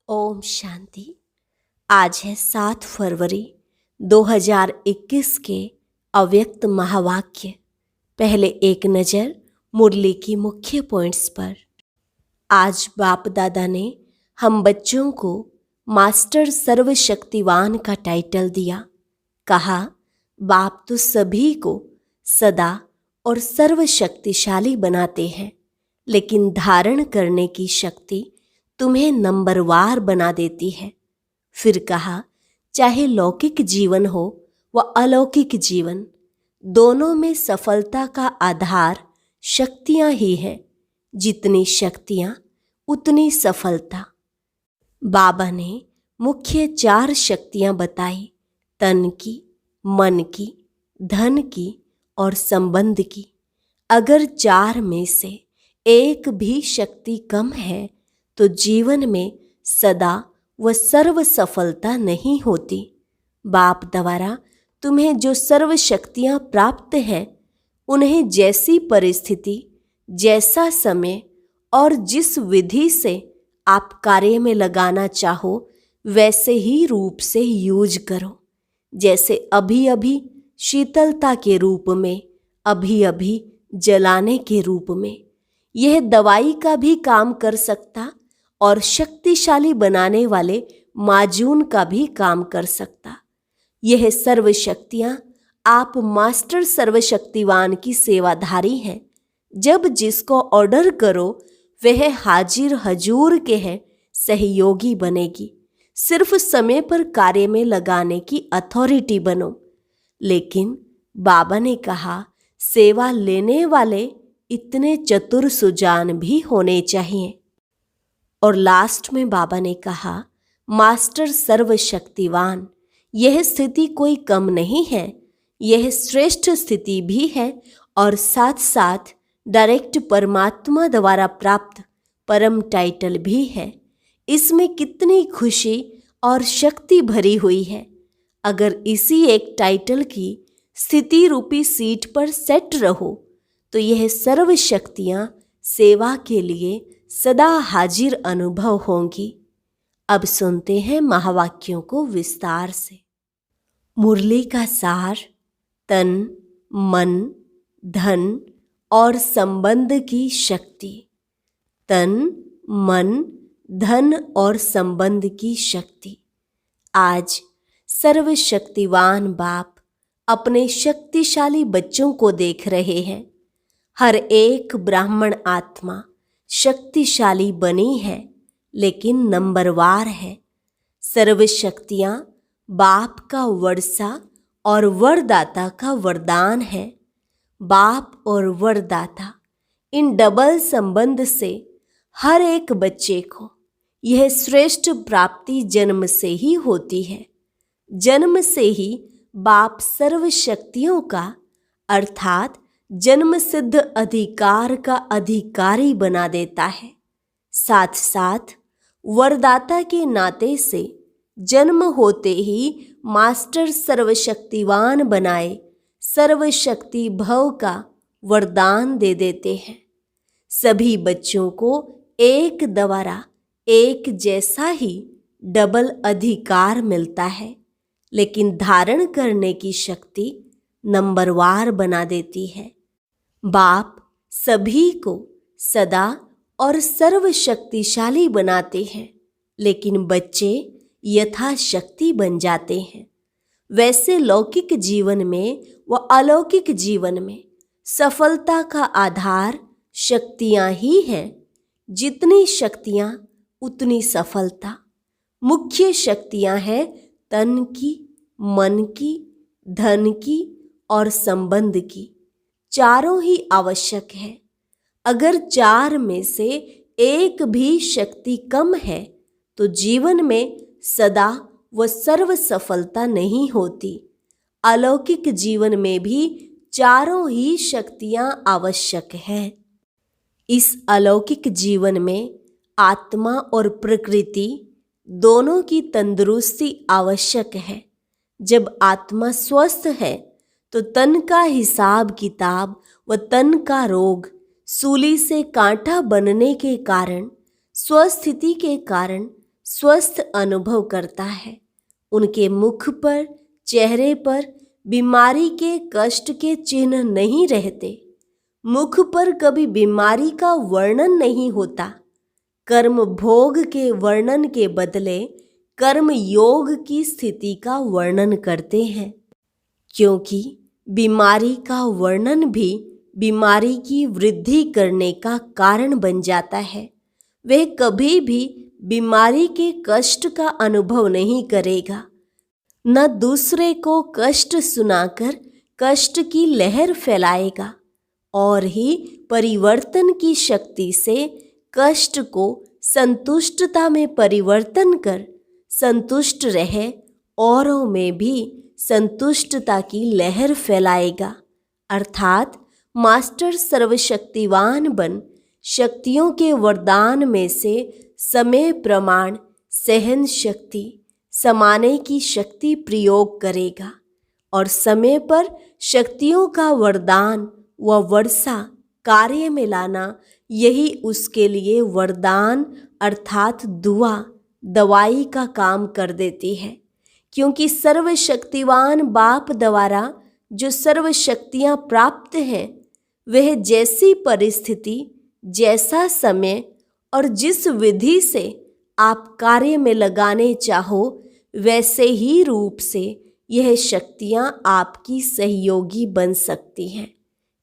ओम शांति। आज है 7 फरवरी 2021 के अव्यक्त महावाक्य। पहले एक नज़र मुरली की मुख्य पॉइंट्स पर। आज बाप दादा ने हम बच्चों को मास्टर सर्वशक्तिवान का टाइटल दिया। कहा, बाप तो सभी को सदा और सर्वशक्तिशाली बनाते हैं, लेकिन धारण करने की शक्ति तुम्हें नंबरवार बना देती है। फिर कहा, चाहे लौकिक जीवन हो व अलौकिक जीवन, दोनों में सफलता का आधार शक्तियां ही हैं। जितनी शक्तियां उतनी सफलता। बाबा ने मुख्य 4 शक्तियां बताई, तन की, मन की, धन की और संबंध की। अगर 4 में से एक भी शक्ति कम है तो जीवन में सदा व सर्व सफलता नहीं होती। बाप द्वारा तुम्हें जो सर्व शक्तियाँ प्राप्त हैं, उन्हें जैसी परिस्थिति, जैसा समय और जिस विधि से आप कार्य में लगाना चाहो वैसे ही रूप से यूज करो। जैसे अभी अभी शीतलता के रूप में, अभी अभी जलाने के रूप में। यह दवाई का भी काम कर सकता और शक्तिशाली बनाने वाले माजून का भी काम कर सकता। यह सर्व शक्तियाँ आप मास्टर सर्वशक्तिवान की सेवाधारी हैं। जब जिसको ऑर्डर करो वह हाजिर हजूर के हैं सहयोगी बनेगी। सिर्फ समय पर कार्य में लगाने की अथॉरिटी बनो। लेकिन बाबा ने कहा, सेवा लेने वाले इतने चतुर सुजान भी होने चाहिए। और लास्ट में बाबा ने कहा, मास्टर सर्वशक्तिवान, यह स्थिति कोई कम नहीं है, यह श्रेष्ठ स्थिति भी है और साथ साथ डायरेक्ट परमात्मा द्वारा प्राप्त परम टाइटल भी है। इसमें कितनी खुशी और शक्ति भरी हुई है। अगर इसी एक टाइटल की स्थिति रूपी सीट पर सेट रहो तो यह सर्व शक्तियाँ सेवा के लिए सदा हाजिर अनुभव होंगी। अब सुनते हैं महावाक्यों को विस्तार से। मुरली का सार, तन, मन, धन और संबंध की शक्ति। तन, मन, धन और संबंध की शक्ति। आज सर्वशक्तिवान बाप अपने शक्तिशाली बच्चों को देख रहे हैं। हर एक ब्राह्मण आत्मा शक्तिशाली बनी है, लेकिन नंबरवार है। सर्व शक्तियाँ बाप का वर्षा और वरदाता का वरदान है। बाप और वरदाता, इन डबल संबंध से हर एक बच्चे को यह श्रेष्ठ प्राप्ति जन्म से ही होती है। जन्म से ही बाप सर्व शक्तियों का अर्थात जन्म सिद्ध अधिकार का अधिकारी बना देता है। साथ साथ वरदाता के नाते से जन्म होते ही मास्टर सर्वशक्तिवान बनाए सर्वशक्ति भव का वरदान दे देते हैं। सभी बच्चों को एक द्वारा एक जैसा ही डबल अधिकार मिलता है, लेकिन धारण करने की शक्ति नंबरवार बना देती है। बाप सभी को सदा और सर्वशक्तिशाली बनाते हैं, लेकिन बच्चे यथाशक्ति बन जाते हैं। वैसे लौकिक जीवन में व अलौकिक जीवन में सफलता का आधार शक्तियाँ ही हैं। जितनी शक्तियाँ उतनी सफलता। मुख्य शक्तियाँ हैं तन की, मन की, धन की और संबंध की। चारों ही आवश्यक है। अगर 4 में से एक भी शक्ति कम है तो जीवन में सदा व सर्व सफलता नहीं होती। अलौकिक जीवन में भी चारों ही शक्तियाँ आवश्यक है। इस अलौकिक जीवन में आत्मा और प्रकृति दोनों की तंदुरुस्ती आवश्यक है। जब आत्मा स्वस्थ है तो तन का हिसाब किताब व तन का रोग, सूली से कांटा बनने के कारण, स्वस्थिति के कारण स्वस्थ अनुभव करता है। उनके मुख पर, चेहरे पर बीमारी के कष्ट के चिन्ह नहीं रहते। मुख पर कभी बीमारी का वर्णन नहीं होता। कर्म भोग के वर्णन के बदले कर्म योग की स्थिति का वर्णन करते हैं, क्योंकि बीमारी का वर्णन भी बीमारी की वृद्धि करने का कारण बन जाता है। वह कभी भी बीमारी के कष्ट का अनुभव नहीं करेगा, न दूसरे को कष्ट सुनाकर कष्ट की लहर फैलाएगा, और ही परिवर्तन की शक्ति से कष्ट को संतुष्टता में परिवर्तन कर संतुष्ट रहे, औरों में भी संतुष्टता की लहर फैलाएगा। अर्थात मास्टर सर्वशक्तिवान बन शक्तियों के वरदान में से समय प्रमाण, सहन शक्ति, समाने की शक्ति प्रयोग करेगा, और समय पर शक्तियों का वरदान व वर्षा कार्य में लाना, यही उसके लिए वरदान अर्थात दुआ, दवाई का काम कर देती है। क्योंकि सर्वशक्तिवान बाप द्वारा जो सर्व शक्तियाँ प्राप्त हैं, वह जैसी परिस्थिति, जैसा समय और जिस विधि से आप कार्य में लगाने चाहो, वैसे ही रूप से यह शक्तियाँ आपकी सहयोगी बन सकती हैं।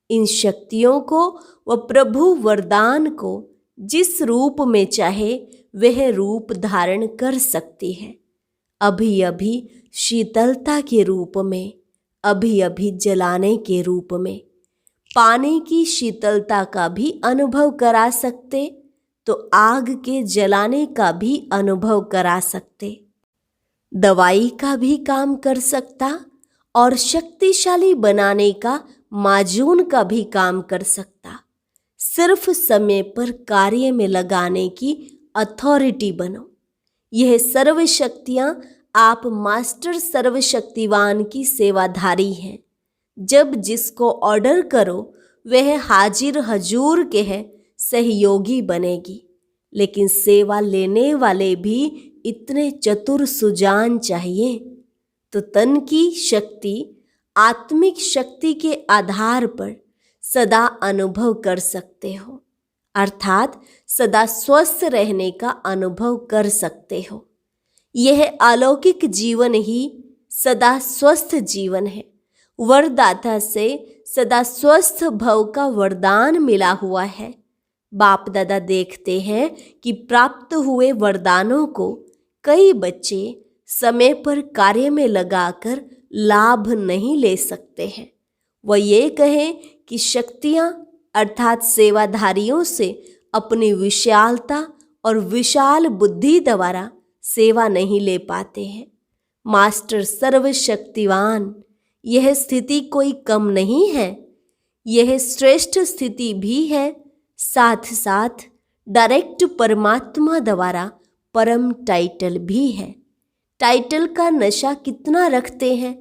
इन शक्तियों को व प्रभु वरदान को जिस रूप में चाहे वह रूप धारण कर सकती है। अभी अभी शीतलता के रूप में, अभी अभी जलाने के रूप में, पानी की शीतलता का भी अनुभव करा सकते तो आग के जलाने का भी अनुभव करा सकते। दवाई का भी काम कर सकता और शक्तिशाली बनाने का, माजून का भी काम कर सकता। सिर्फ समय पर कार्य में लगाने की अथॉरिटी बनो। यह सर्व शक्तियाँ आप मास्टर सर्वशक्तिवान की सेवाधारी हैं। जब जिसको ऑर्डर करो वह हाजिर हजूर के है सहयोगी बनेगी। लेकिन सेवा लेने वाले भी इतने चतुर सुजान चाहिए। तो तन की शक्ति, आत्मिक शक्ति के आधार पर सदा अनुभव कर सकते हो, अर्थात सदा स्वस्थ रहने का अनुभव कर सकते हो। यह अलौकिक जीवन ही सदा स्वस्थ जीवन है। वरदाता से सदा स्वस्थ भव का वरदान मिला हुआ है। बाप दादा देखते हैं कि प्राप्त हुए वरदानों को कई बच्चे समय पर कार्य में लगाकर लाभ नहीं ले सकते हैं। वह ये कहें कि शक्तियाँ अर्थात सेवाधारियों से अपनी विशालता और विशाल बुद्धि द्वारा सेवा नहीं ले पाते हैं। मास्टर सर्वशक्तिवान, यह स्थिति कोई कम नहीं है, यह श्रेष्ठ स्थिति भी है। साथ साथ डायरेक्ट परमात्मा द्वारा परम टाइटल भी है। टाइटल का नशा कितना रखते हैं,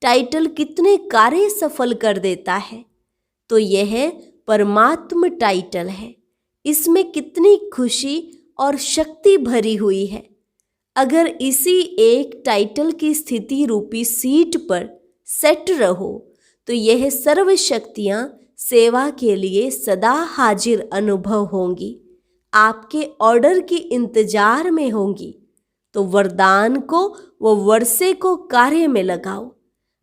टाइटल कितने कार्य सफल कर देता है, तो यह परमात्मा टाइटल है। इसमें कितनी खुशी और शक्ति भरी हुई है। अगर इसी एक टाइटल की स्थिति रूपी सीट पर सेट रहो तो यह सर्व शक्तियाँ सेवा के लिए सदा हाजिर अनुभव होंगी, आपके ऑर्डर के इंतजार में होंगी। तो वरदान को व वर्षे को कार्य में लगाओ।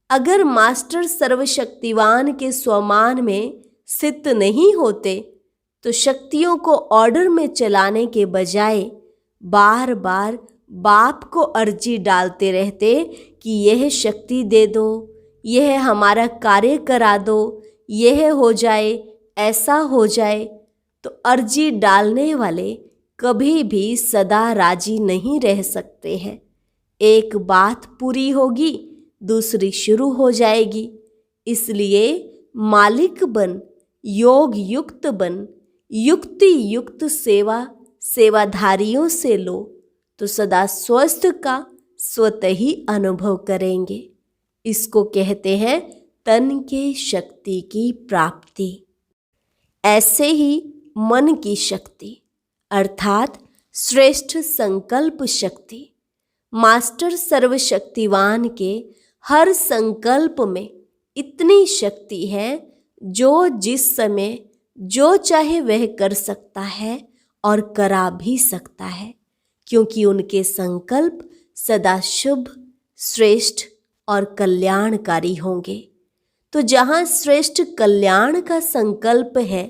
अगर मास्टर सर्वशक्तिवान के स्वमान में स्थित नहीं होते तो शक्तियों को ऑर्डर में चलाने के बजाय बार बार बाप को अर्जी डालते रहते कि यह शक्ति दे दो, यह हमारा कार्य करा दो, यह हो जाए, ऐसा हो जाए। तो अर्जी डालने वाले कभी भी सदा राजी नहीं रह सकते हैं। एक बात पूरी होगी, दूसरी शुरू हो जाएगी। इसलिए मालिक बन, योग युक्त बन, युक्ति युक्त सेवा सेवाधारियों से लो तो सदा स्वस्थ का स्वतः ही अनुभव करेंगे। इसको कहते हैं तन के शक्ति की प्राप्ति। ऐसे ही मन की शक्ति अर्थात श्रेष्ठ संकल्प शक्ति। मास्टर सर्वशक्तिवान के हर संकल्प में इतनी शक्ति है जो जिस समय जो चाहे वह कर सकता है और करा भी सकता है, क्योंकि उनके संकल्प सदा शुभ, श्रेष्ठ और कल्याणकारी होंगे। तो जहाँ श्रेष्ठ कल्याण का संकल्प है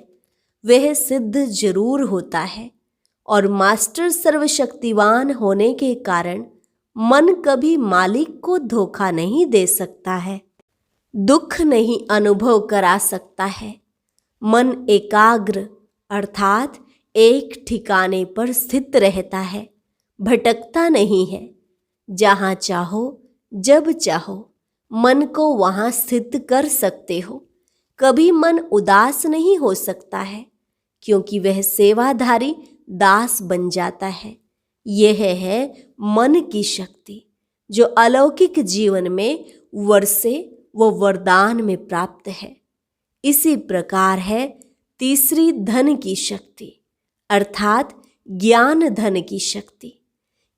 वह सिद्ध जरूर होता है, और मास्टर सर्वशक्तिवान होने के कारण मन कभी मालिक को धोखा नहीं दे सकता है, दुख नहीं अनुभव करा सकता है। मन एकाग्र अर्थात एक ठिकाने पर स्थित रहता है, भटकता नहीं है। जहाँ चाहो जब चाहो मन को वहाँ स्थित कर सकते हो। कभी मन उदास नहीं हो सकता है, क्योंकि वह सेवाधारी दास बन जाता है। यह है मन की शक्ति, जो अलौकिक जीवन में वर्षे व वरदान में प्राप्त है। इसी प्रकार है तीसरी धन की शक्ति, अर्थात ज्ञान धन की शक्ति।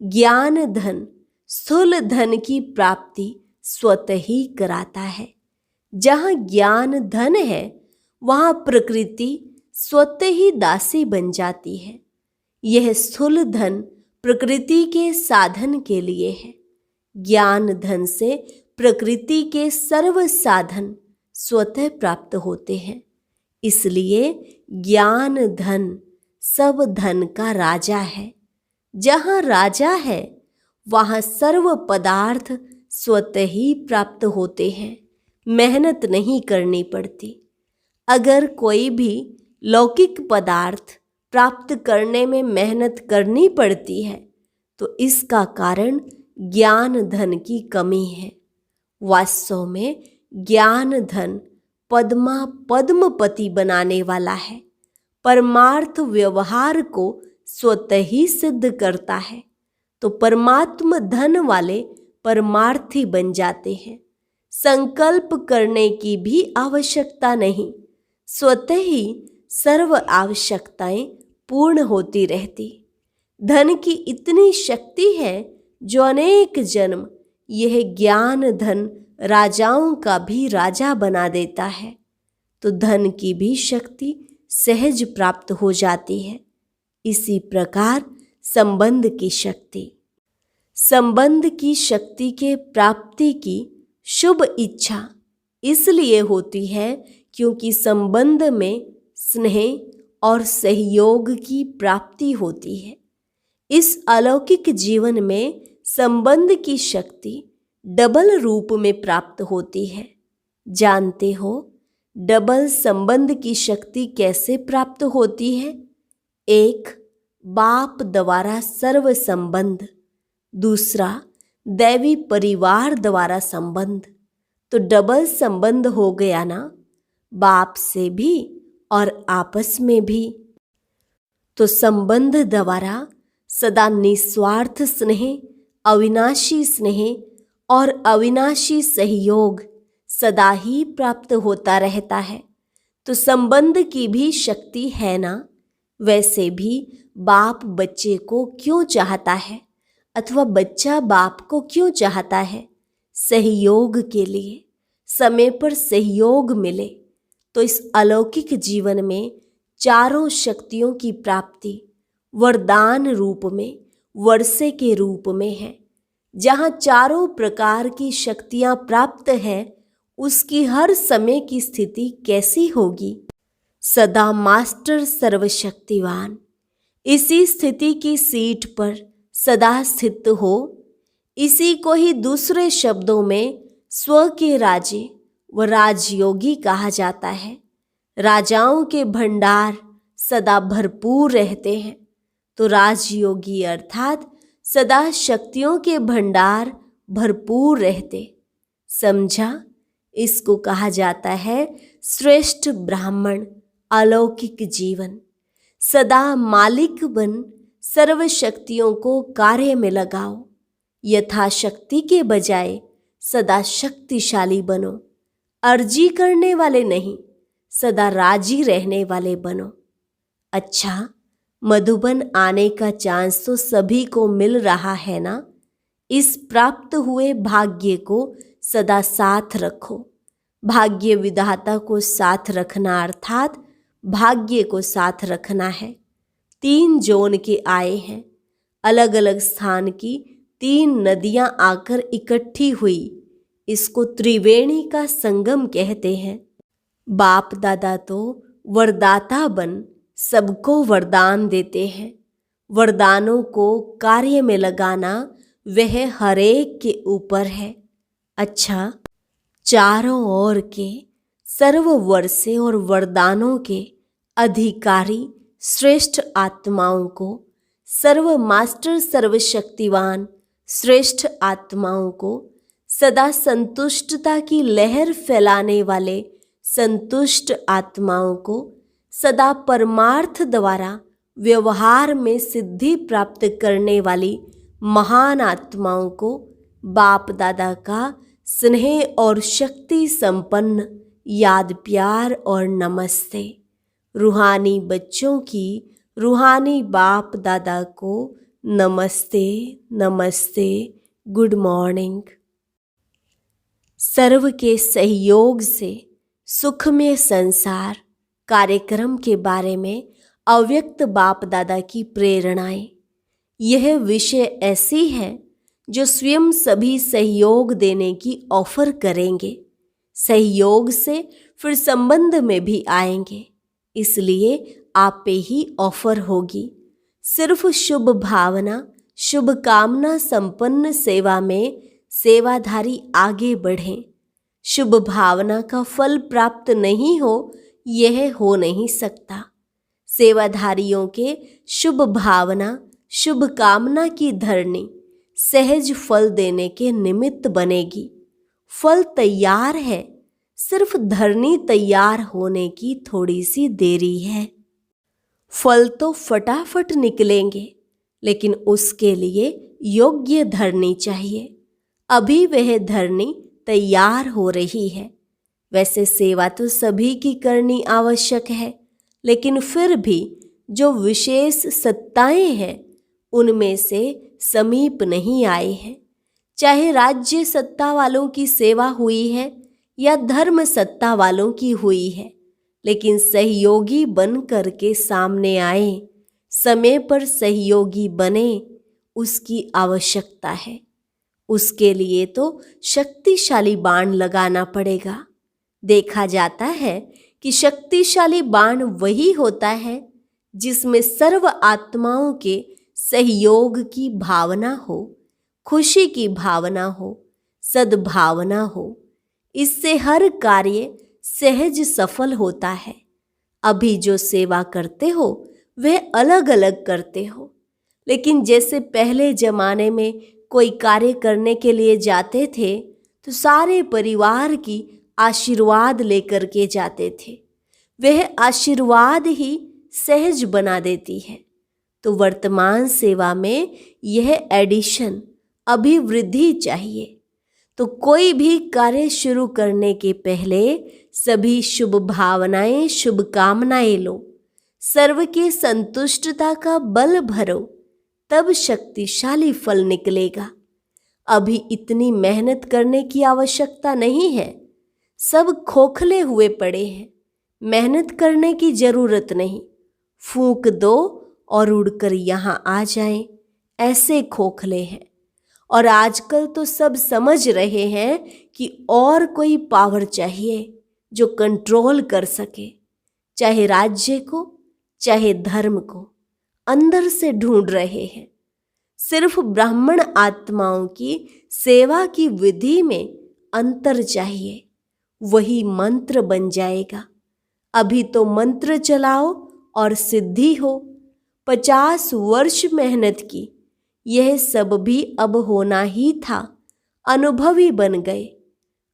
ज्ञान धन स्थूल धन की प्राप्ति स्वतः ही कराता है। जहाँ ज्ञान धन है वहाँ प्रकृति स्वतः ही दासी बन जाती है। यह स्थूल धन प्रकृति के साधन के लिए है। ज्ञान धन से प्रकृति के सर्व साधन स्वतः प्राप्त होते हैं। इसलिए ज्ञान धन सब धन का राजा है। जहाँ राजा है वहाँ सर्व पदार्थ स्वतः ही प्राप्त होते हैं, मेहनत नहीं करनी पड़ती। अगर कोई भी लौकिक पदार्थ प्राप्त करने में मेहनत करनी पड़ती है तो इसका कारण ज्ञान धन की कमी है। वास्तव में ज्ञान धन पद्मा पद्मपति बनाने वाला है, परमार्थ व्यवहार को स्वतः ही सिद्ध करता है। तो परमात्म धन वाले परमार्थी बन जाते हैं। संकल्प करने की भी आवश्यकता नहीं, स्वतः ही सर्व आवश्यकताएं पूर्ण होती रहती। धन की इतनी शक्ति है जो अनेक जन्म यह ज्ञान धन राजाओं का भी राजा बना देता है। तो धन की भी शक्ति सहज प्राप्त हो जाती है। इसी प्रकार संबंध की शक्ति। संबंध की शक्ति के प्राप्ति की शुभ इच्छा इसलिए होती है क्योंकि संबंध में स्नेह और सहयोग की प्राप्ति होती है। इस अलौकिक जीवन में संबंध की शक्ति डबल रूप में प्राप्त होती है। जानते हो डबल संबंध की शक्ति कैसे प्राप्त होती है? एक, बाप द्वारा सर्व संबंध, दूसरा दैवी परिवार द्वारा संबंध। तो डबल संबंध हो गया ना, बाप से भी और आपस में भी। तो संबंध द्वारा सदा निस्वार्थ स्नेह, अविनाशी स्नेह और अविनाशी सहयोग सदा ही प्राप्त होता रहता है। तो संबंध की भी शक्ति है ना। वैसे भी बाप बच्चे को क्यों चाहता है अथवा बच्चा बाप को क्यों चाहता है? सहयोग के लिए, समय पर सहयोग मिले। तो इस अलौकिक जीवन में चारों शक्तियों की प्राप्ति वरदान रूप में, वर्षे के रूप में है। जहाँ चारों प्रकार की शक्तियाँ प्राप्त है उसकी हर समय की स्थिति कैसी होगी? सदा मास्टर सर्वशक्तिवान इसी स्थिति की सीट पर सदा स्थित हो। इसी को ही दूसरे शब्दों में स्व के राजे व राजयोगी कहा जाता है। राजाओं के भंडार सदा भरपूर रहते हैं। तो राजयोगी अर्थात सदा शक्तियों के भंडार भरपूर रहते। समझा? इसको कहा जाता है श्रेष्ठ ब्राह्मण अलौकिक जीवन। सदा मालिक बन सर्व शक्तियों को कार्य में लगाओ। यथाशक्ति के बजाय सदा शक्तिशाली बनो। अर्जी करने वाले नहीं, सदा राजी रहने वाले बनो। अच्छा, मधुबन आने का चांस तो सभी को मिल रहा है ना। इस प्राप्त हुए भाग्य को सदा साथ रखो। भाग्य विधाता को साथ रखना अर्थात भाग्य को साथ रखना है। 3 जोन के आए हैं, अलग अलग स्थान की 3 नदियां आकर इकट्ठी हुई। इसको त्रिवेणी का संगम कहते हैं। बाप दादा तो वरदाता बन सबको वरदान देते हैं। वरदानों को कार्य में लगाना वह हरेक के ऊपर है। अच्छा, चारों ओर के सर्व वर्षे और वरदानों के अधिकारी श्रेष्ठ आत्माओं को, सर्व मास्टर सर्वशक्तिवान श्रेष्ठ आत्माओं को, सदा संतुष्टता की लहर फैलाने वाले संतुष्ट आत्माओं को, सदा परमार्थ द्वारा व्यवहार में सिद्धि प्राप्त करने वाली महान आत्माओं को बाप दादा का स्नेह और शक्ति संपन्न याद प्यार और नमस्ते। रूहानी बच्चों की रूहानी बाप दादा को नमस्ते नमस्ते, गुड मॉर्निंग। सर्व के सहयोग से सुखमय संसार कार्यक्रम के बारे में अव्यक्त बाप दादा की प्रेरणाएं। यह विषय ऐसी है जो स्वयं सभी सहयोग देने की ऑफर करेंगे। सहयोग से फिर संबंध में भी आएंगे, इसलिए आप पे ही ऑफर होगी। सिर्फ शुभ भावना शुभ कामना संपन्न सेवा में सेवाधारी आगे बढ़ें। शुभ भावना का फल प्राप्त नहीं हो, यह हो नहीं सकता। सेवाधारियों के शुभ भावना शुभ कामना की धरनी सहज फल देने के निमित्त बनेगी। फल तैयार है, सिर्फ धरनी तैयार होने की थोड़ी सी देरी है। फल तो फटाफट निकलेंगे, लेकिन उसके लिए योग्य धरनी चाहिए। अभी वह धरनी तैयार हो रही है। वैसे सेवा तो सभी की करनी आवश्यक है, लेकिन फिर भी जो विशेष सत्ताएं हैं उनमें से समीप नहीं आए हैं। चाहे राज्य सत्ता वालों की सेवा हुई है या धर्म सत्ता वालों की हुई है, लेकिन सहयोगी बन करके सामने आए, समय पर सहयोगी बने, उसकी आवश्यकता है। उसके लिए तो शक्तिशाली बाण लगाना पड़ेगा। देखा जाता है कि शक्तिशाली बाण वही होता है जिसमें सर्व आत्माओं के सहयोग की भावना हो, खुशी की भावना हो, सद्भावना हो। इससे हर कार्य सहज सफल होता है। अभी जो सेवा करते हो वह अलग अलग करते हो, लेकिन जैसे पहले जमाने में कोई कार्य करने के लिए जाते थे तो सारे परिवार की आशीर्वाद लेकर के जाते थे। वह आशीर्वाद ही सहज बना देती है। तो वर्तमान सेवा में यह एडिशन अभिवृद्धि चाहिए। तो कोई भी कार्य शुरू करने के पहले सभी शुभ भावनाएं शुभ कामनाएं लो, सर्व के संतुष्टता का बल भरो, तब शक्तिशाली फल निकलेगा। अभी इतनी मेहनत करने की आवश्यकता नहीं है। सब खोखले हुए पड़े हैं, मेहनत करने की जरूरत नहीं। फूंक दो और उड़कर यहाँ आ जाएं, ऐसे खोखले हैं। और आजकल तो सब समझ रहे हैं कि और कोई पावर चाहिए जो कंट्रोल कर सके, चाहे राज्य को चाहे धर्म को, अंदर से ढूंढ रहे हैं। सिर्फ ब्राह्मण आत्माओं की सेवा की विधि में अंतर चाहिए, वही मंत्र बन जाएगा। अभी तो मंत्र चलाओ और सिद्धि हो। 50 वर्ष मेहनत की, यह सब भी अब होना ही था, अनुभवी बन गए।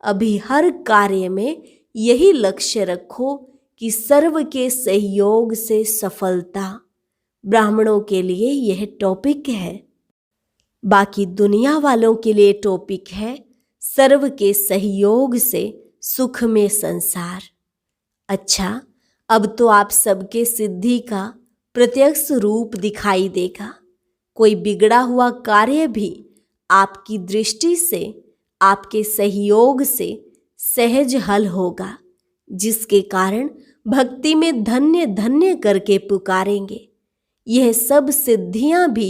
अभी हर कार्य में यही लक्ष्य रखो कि सर्व के सहयोग से सफलता। ब्राह्मणों के लिए यह टॉपिक है, बाकी दुनिया वालों के लिए टॉपिक है सर्व के सहयोग से सुख में संसार। अच्छा, अब तो आप सबके सिद्धि का प्रत्यक्ष रूप दिखाई देगा। कोई बिगड़ा हुआ कार्य भी आपकी दृष्टि से, आपके सहयोग से सहज हल होगा, जिसके कारण भक्ति में धन्य धन्य करके पुकारेंगे। यह सब सिद्धियां भी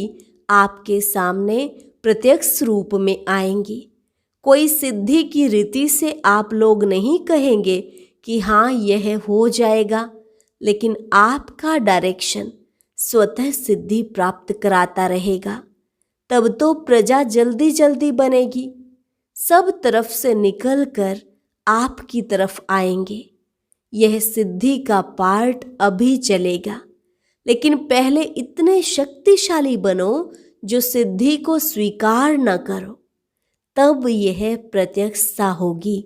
आपके सामने प्रत्यक्ष रूप में आएंगी। कोई सिद्धि की रीति से आप लोग नहीं कहेंगे कि हाँ यह हो जाएगा, लेकिन आपका डायरेक्शन स्वतः सिद्धि प्राप्त कराता रहेगा। तब तो प्रजा जल्दी जल्दी बनेगी, सब तरफ से निकलकर आपकी तरफ आएंगे। यह सिद्धि का पार्ट अभी चलेगा, लेकिन पहले इतने शक्तिशाली बनो जो सिद्धि को स्वीकार न करो, तब यह प्रत्यक्षता होगी।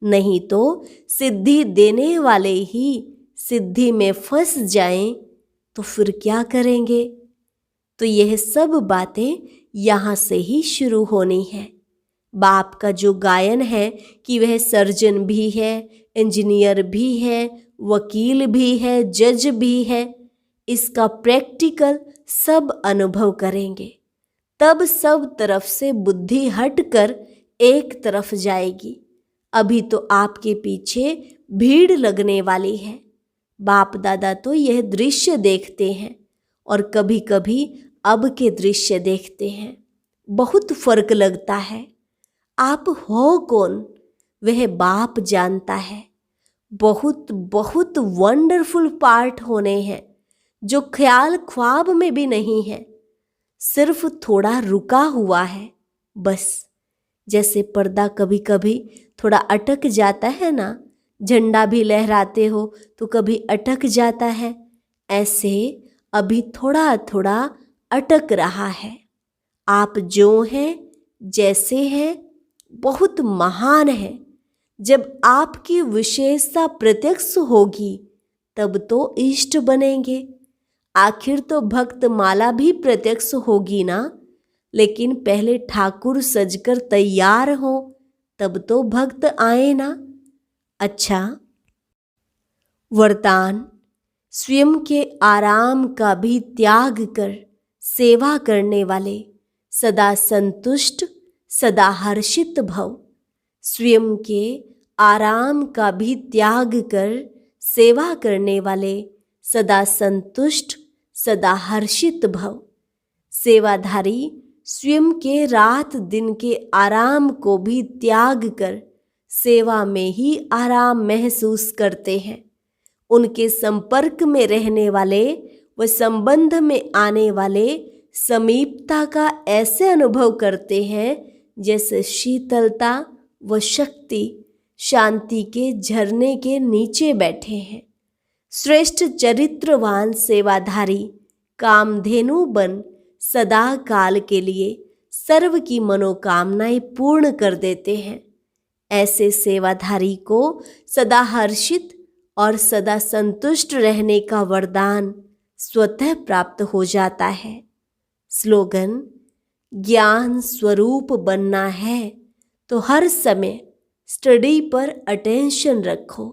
नहीं तो सिद्धि देने वाले ही सिद्धि में फंस जाएं तो फिर क्या करेंगे? तो यह सब बातें यहाँ से ही शुरू होनी है। बाप का जो गायन है कि वह सर्जन भी है, इंजीनियर भी है, वकील भी है, जज भी है, इसका प्रैक्टिकल सब अनुभव करेंगे। तब सब तरफ से बुद्धि हटकर एक तरफ जाएगी। अभी तो आपके पीछे भीड़ लगने वाली है। बाप दादा तो यह दृश्य देखते हैं और कभी कभी अब के दृश्य देखते हैं। बहुत फर्क लगता है। आप हो कौन वह बाप जानता है। बहुत बहुत वंडरफुल पार्ट होने हैं जो ख्याल ख्वाब में भी नहीं है, सिर्फ थोड़ा रुका हुआ है बस। जैसे पर्दा कभी कभी थोड़ा अटक जाता है ना, झंडा भी लहराते हो तो कभी अटक जाता है, ऐसे अभी थोड़ा थोड़ा अटक रहा है। आप जो हैं, जैसे हैं, बहुत महान है। जब आपकी विशेषता प्रत्यक्ष होगी तब तो इष्ट बनेंगे। आखिर तो भक्त माला भी प्रत्यक्ष होगी ना, लेकिन पहले ठाकुर सजकर तैयार हो तब तो भक्त आए ना। अच्छा, वरदान स्वयं के आराम का भी त्याग कर सेवा करने वाले सदा संतुष्ट, सदा हर्षित भव। स्वयं के आराम का भी त्याग कर सेवा करने वाले सदा संतुष्ट, सदा हर्षित भव। सेवाधारी स्वयं के रात दिन के आराम को भी त्याग कर सेवा में ही आराम महसूस करते हैं। उनके संपर्क में रहने वाले व संबंध में आने वाले समीपता का ऐसे अनुभव करते हैं जैसे शीतलता व शक्ति शांति के झरने के नीचे बैठे हैं। श्रेष्ठ चरित्रवान सेवाधारी कामधेनु बन सदा काल के लिए सर्व की मनोकामनाएं पूर्ण कर देते हैं। ऐसे सेवाधारी को सदा हर्षित और सदा संतुष्ट रहने का वरदान स्वतः प्राप्त हो जाता है। स्लोगन: ज्ञान स्वरूप बनना है तो हर समय स्टडी पर अटेंशन रखो।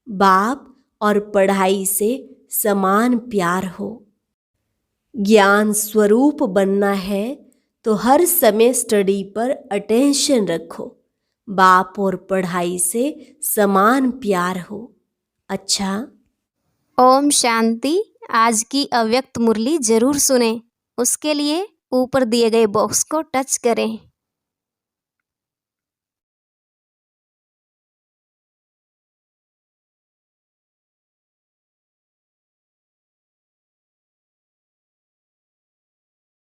बाप और पढ़ाई से समान प्यार हो। ज्ञान स्वरूप बनना है तो हर समय स्टडी पर अटेंशन रखो। बाप और पढ़ाई से समान प्यार हो। अच्छा, ओम शांति। आज की अव्यक्त मुरली जरूर सुने। उसके लिए ऊपर दिए गए बॉक्स को टच करें।